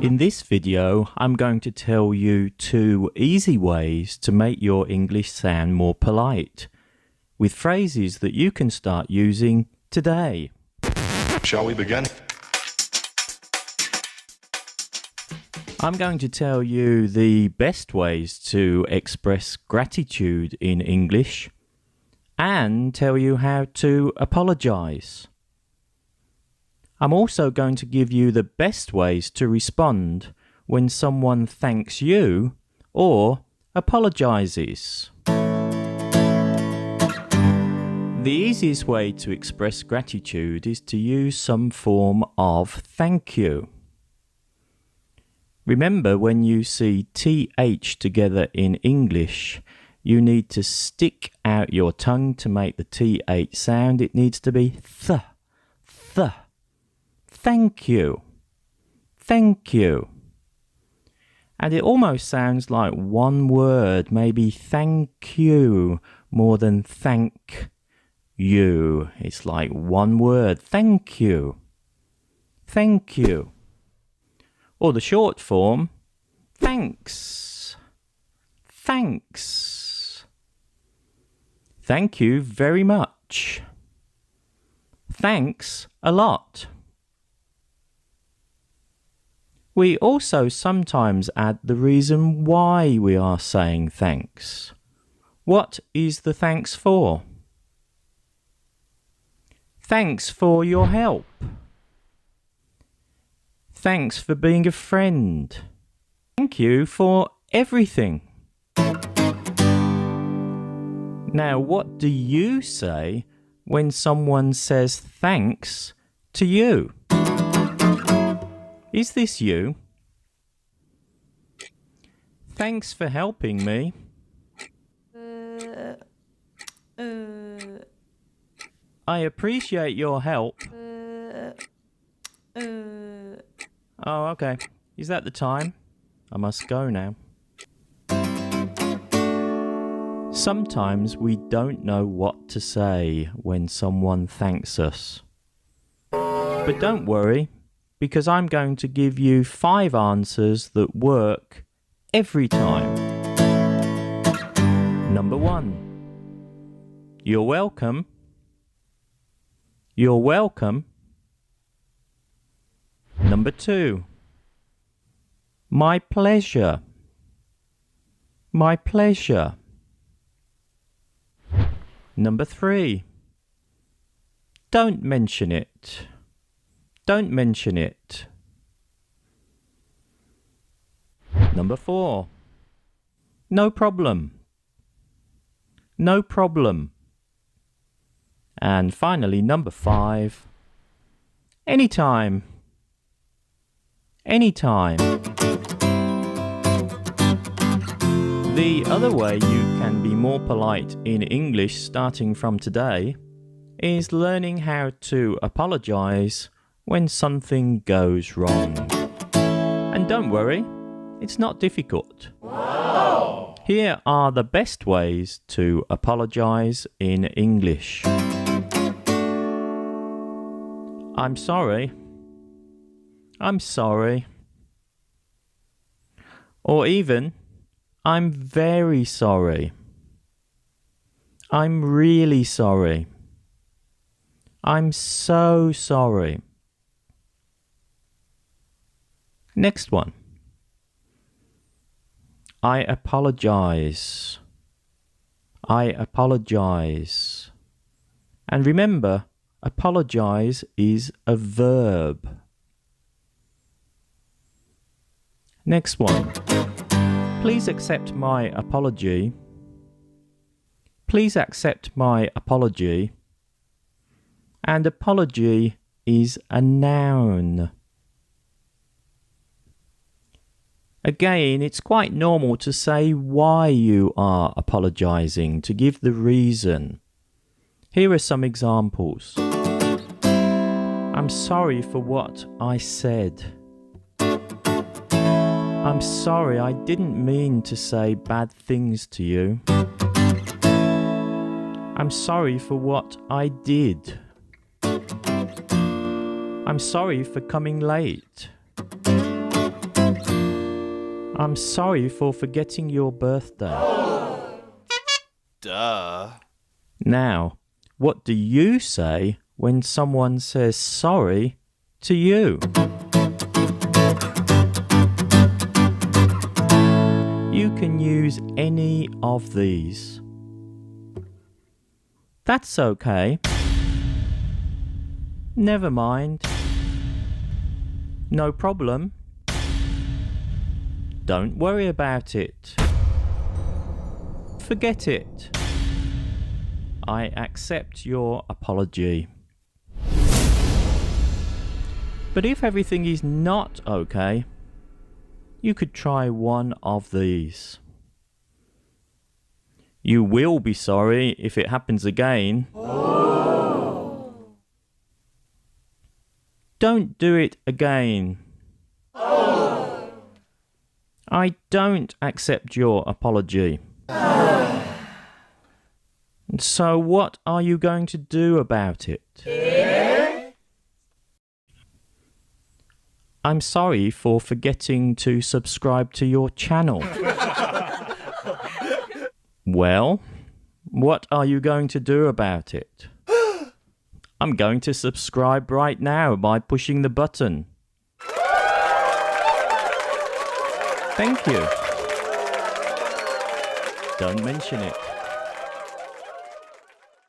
In this video, I'm going to tell you 2 easy ways to make your English sound more polite, with phrases that you can start using today. Shall we begin? I'm going to tell you the best ways to express gratitude in English and tell you how to apologize. I'm also going to give you the best ways to respond when someone thanks you or apologizes. The easiest way to express gratitude is to use some form of thank you. Remember, when you see TH together in English, you need to stick out your tongue to make the TH sound. It needs to be th, th. Thank you. Thank you. And it almost sounds like one word, maybe thank you more than thank you. It's like one word, thank you. Thank you. Or the short form, thanks. Thanks. Thank you very much. Thanks a lot. We also sometimes add the reason why we are saying thanks. What is the thanks for? Thanks for your help. Thanks for being a friend. Thank you for everything. Now, what do you say when someone says thanks to you? Is this you? Thanks for helping me. I appreciate your help. Oh, okay. Is that the time? I must go now. Sometimes we don't know what to say when someone thanks us. But don't worry, because I'm going to give you 5 answers that work every time. Number 1. You're welcome. You're welcome. Number 2. My pleasure. My pleasure. Number 3. Don't mention it. Don't mention it. Number 4. No problem. No problem. And finally, number 5. Anytime. Anytime. The other way you can be more polite in English starting from today is learning how to apologize when something goes wrong. And don't worry, it's not difficult. Wow. Here are the best ways to apologize in English. I'm sorry. I'm sorry. Or even, I'm very sorry. I'm really sorry. I'm so sorry. Next one. I apologize. I apologize. And remember, apologize is a verb. Next one. Please accept my apology. Please accept my apology. And apology is a noun. Again, it's quite normal to say why you are apologizing, to give the reason. Here are some examples. I'm sorry for what I said. I'm sorry, I didn't mean to say bad things to you. I'm sorry for what I did. I'm sorry for coming late. I'm sorry for forgetting your birthday. Duh. Now, what do you say when someone says sorry to you? You can use any of these. That's okay. Never mind. No problem. Don't worry about it. Forget it. I accept your apology. But if everything is not okay, you could try one of these. You will be sorry if it happens again. Oh. Don't do it again. Oh. I don't accept your apology. So what are you going to do about it? I'm sorry for forgetting to subscribe to your channel. Well, what are you going to do about it? I'm going to subscribe right now by pushing the button. Thank you. Don't mention it.